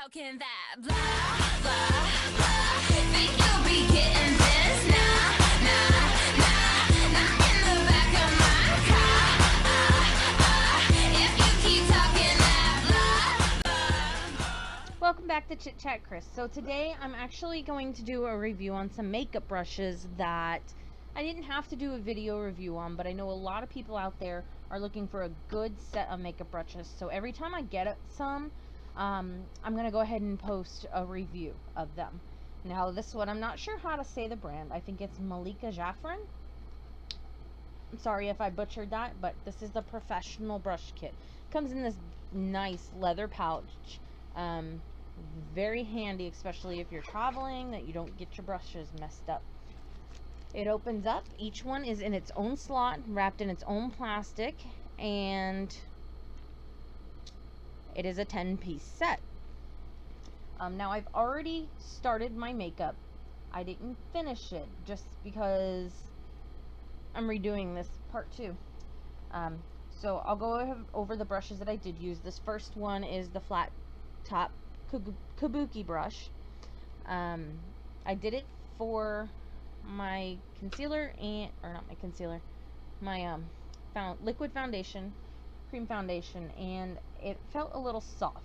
How can that blah, blah, blah? Think you'll be getting this? Nah, nah, nah, not in the back of my car. If you keep talking that blah, blah. Welcome back to Chit Chat Chris. So today I'm actually going to do a review on some makeup brushes that I didn't have to do a video review on, but I know a lot of people out there are looking for a good set of makeup brushes. So every time I get some, I'm going to go ahead and post a review of them. Now this one, I'm not sure how to say the brand. I think it's Malika Jafrin. I'm sorry if I butchered that, but this is the professional brush kit. Comes in this nice leather pouch. Very handy, especially if you're traveling, that you don't get your brushes messed up. It opens up. Each one is in its own slot, wrapped in its own plastic, and it is a 10-piece set. Now I've already started my makeup. I didn't finish it just because I'm redoing this part 2. So I'll go over the brushes that I did use. This first one is the flat top Kabuki brush. I did it for my concealer my liquid foundation, cream foundation, and it felt a little soft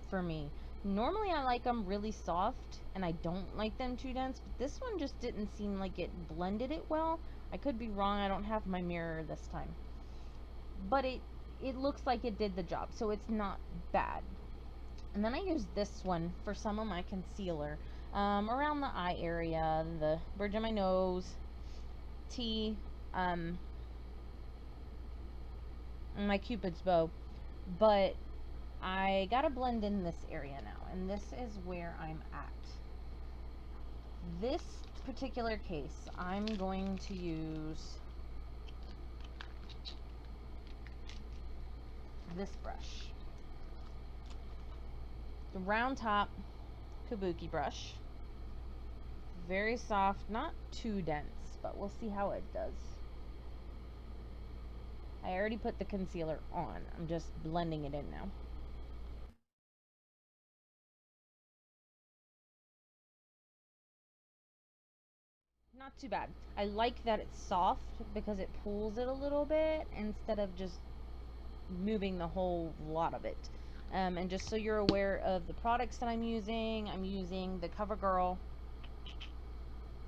for me. Normally I like them really soft and I don't like them too dense, but this one just didn't seem like it blended it well. I could be wrong, I don't have my mirror this time, but it looks like it did the job, so it's not bad. And then I used this one for some of my concealer, around the eye area, the bridge of my nose, my cupid's bow. But I gotta blend in this area now, and this is where I'm at. This particular case, I'm going to use this brush. The round top Kabuki brush. Very soft, not too dense, but we'll see how it does. I already put the concealer on. I'm just blending it in now. Not too bad. I like that it's soft because it pulls it a little bit instead of just moving the whole lot of it. And just so you're aware of the products that I'm using the CoverGirl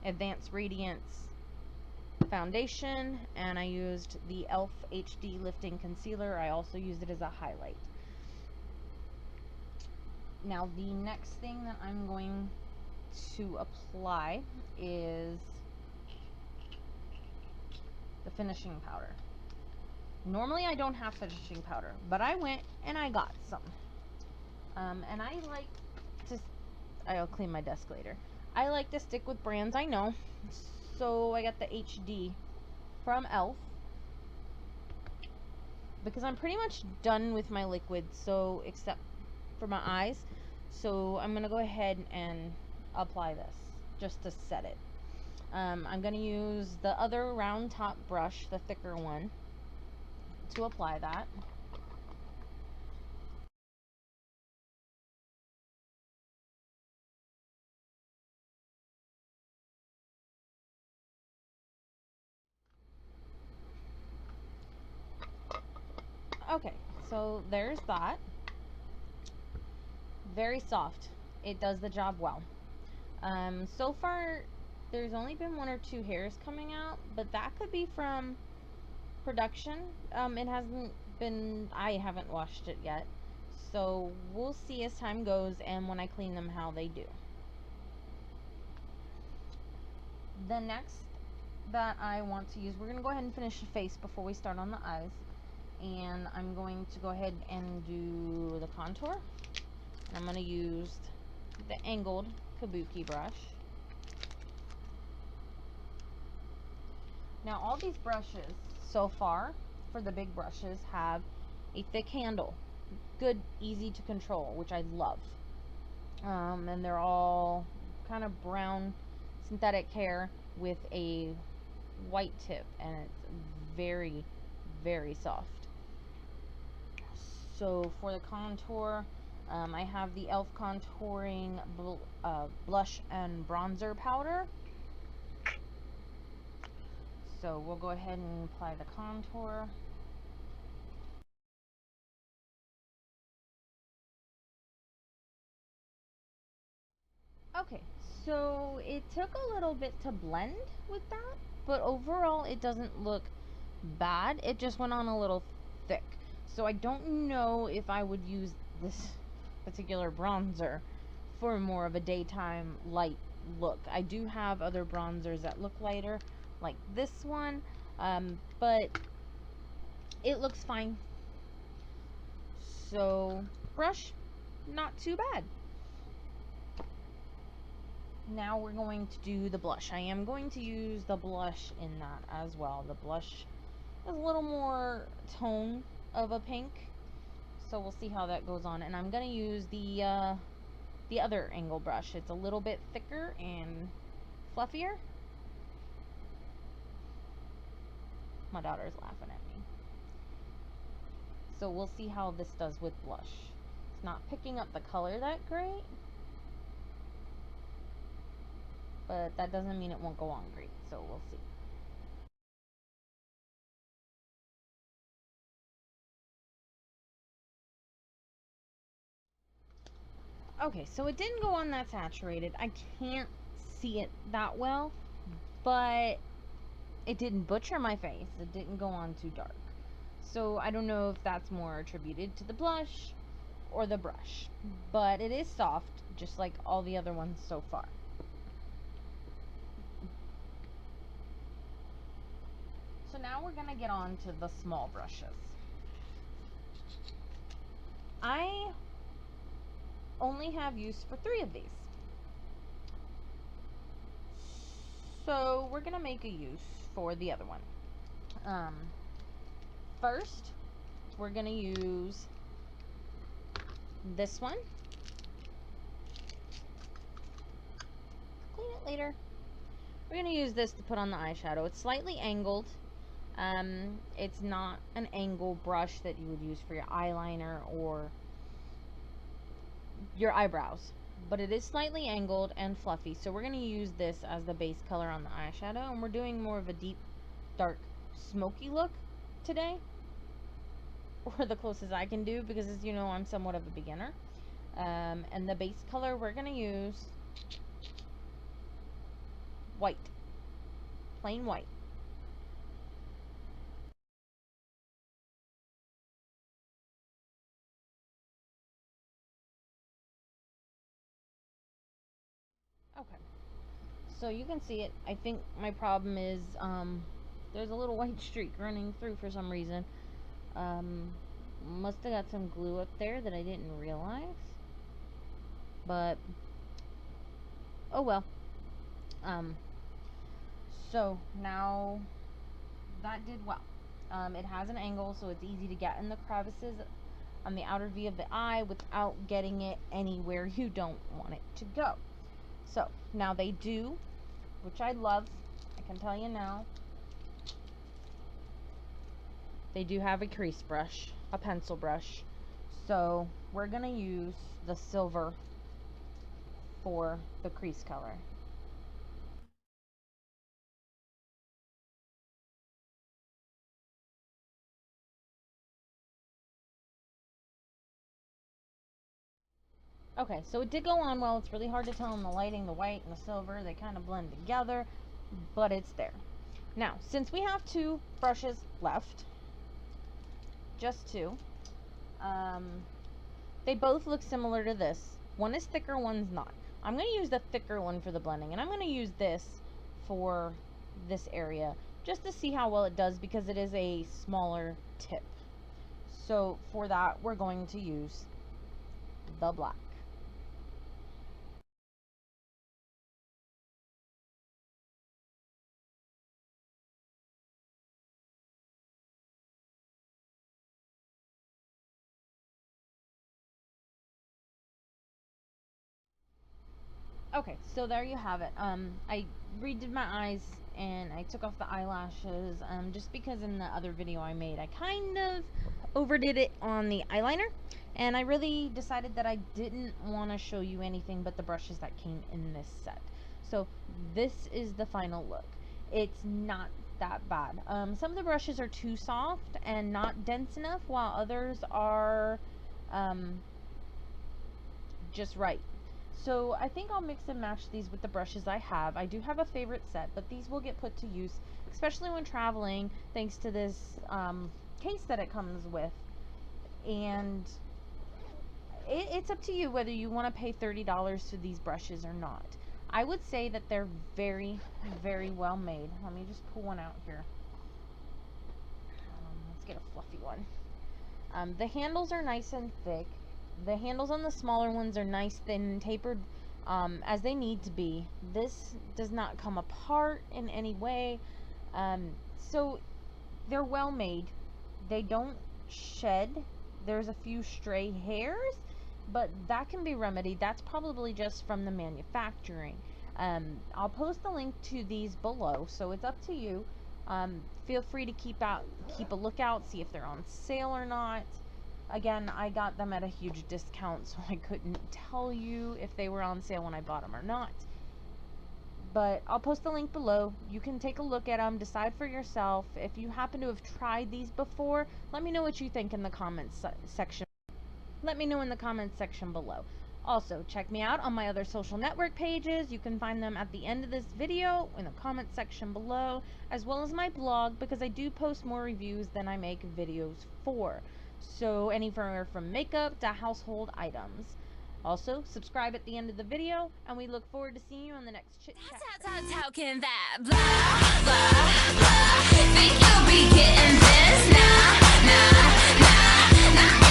Advanced Radiance foundation, and I used the e.l.f. HD Lifting Concealer. I also used it as a highlight. Now the next thing that I'm going to apply is the finishing powder. Normally I don't have finishing powder, but I went and I got some. And I like to, I'll clean my desk later. I like to stick with brands I know. So I got the HD from e.l.f. because I'm pretty much done with my liquid, so except for my eyes. So I'm gonna go ahead and apply this just to set it. I'm gonna use the other round top brush, the thicker one, to apply that. Okay, so there's that. Very soft. It does the job well. So far there's only been 1 or 2 hairs coming out, but that could be from production. It hasn't been, I haven't washed it yet, so we'll see as time goes and when I clean them how they do. The next that I want to use, we're going to go ahead and finish the face before we start on the eyes, and I'm going to go ahead and do the contour. I'm going to use the angled Kabuki brush. Now all these brushes so far, for the big brushes, have a thick handle. Good, easy to control, which I love. And they're all kind of brown synthetic hair with a white tip, and it's very, very soft. So for the contour, I have the e.l.f. contouring blush and bronzer powder. So we'll go ahead and apply the contour. Okay, so it took a little bit to blend with that, but overall it doesn't look bad. It just went on a little thick. So I don't know if I would use this particular bronzer for more of a daytime light look. I do have other bronzers that look lighter, like this one, but it looks fine. So brush, not too bad. Now we're going to do the blush. I am going to use the blush in that as well. The blush is a little more tone of a pink, so we'll see how that goes on. And I'm going to use the other angle brush. It's a little bit thicker and fluffier. My daughter's laughing at me. So we'll see how this does with blush. It's not picking up the color that great, but that doesn't mean it won't go on great, so we'll see. Okay, so it didn't go on that saturated. I can't see it that well, but it didn't butcher my face. It didn't go on too dark. So I don't know if that's more attributed to the blush or the brush, but it is soft, just like all the other ones so far. So now we're gonna get on to the small brushes. I only have use for 3 of these. So we're gonna make a use for the other one. First, we're gonna use this one. Clean it later. We're gonna use this to put on the eyeshadow. It's slightly angled. It's not an angle brush that you would use for your eyeliner or your eyebrows, but it is slightly angled and fluffy. So we're going to use this as the base color on the eyeshadow, and we're doing more of a deep, dark, smoky look today, or the closest I can do, because as you know, I'm somewhat of a beginner. And the base color we're going to use white, plain white. Okay, so you can see it. I think my problem is there's a little white streak running through for some reason. Must have got some glue up there that I didn't realize, but oh well. So now that did well. It has an angle, so it's easy to get in the crevices on the outer V of the eye without getting it anywhere you don't want it to go. So now they do, which I love, I can tell you now, they do have a crease brush, a pencil brush. So we're gonna use the silver for the crease color. Okay, so it did go on well. It's really hard to tell in the lighting, the white and the silver, they kind of blend together, but it's there. Now, since we have 2 brushes left, just 2, they both look similar to this. One is thicker, one's not. I'm going to use the thicker one for the blending, and I'm going to use this for this area just to see how well it does, because it is a smaller tip. So for that, we're going to use the black. Okay, so there you have it. I redid my eyes and I took off the eyelashes, just because in the other video I made, I kind of overdid it on the eyeliner. And I really decided that I didn't want to show you anything but the brushes that came in this set. So this is the final look. It's not that bad. Some of the brushes are too soft and not dense enough, while others are just right. So I think I'll mix and match these with the brushes I have. I do have a favorite set, but these will get put to use, especially when traveling, thanks to this case that it comes with. And it's up to you whether you want to pay $30 for these brushes or not. I would say that they're very, very well made. Let me just pull one out here. Let's get a fluffy one. The handles are nice and thick. The handles on the smaller ones are nice, thin, and tapered as they need to be. This does not come apart in any way. So they're well made. They don't shed. There's a few stray hairs, but that can be remedied. That's probably just from the manufacturing. I'll post the link to these below, so it's up to you. Feel free to keep a lookout, see if they're on sale or not. Again, I got them at a huge discount, so I couldn't tell you if they were on sale when I bought them or not. But I'll post the link below. You can take a look at them, decide for yourself. If you happen to have tried these before, let me know what you think in the comments section. Let me know in the comments section below. Also, check me out on my other social network pages. You can find them at the end of this video in the comment section below, as well as my blog, because I do post more reviews than I make videos for. So anywhere from makeup to household items. Also, subscribe at the end of the video, and we look forward to seeing you on the next chit chat. Talking that blah, blah, blah. Think you'll be getting this? Nah, nah, nah, nah.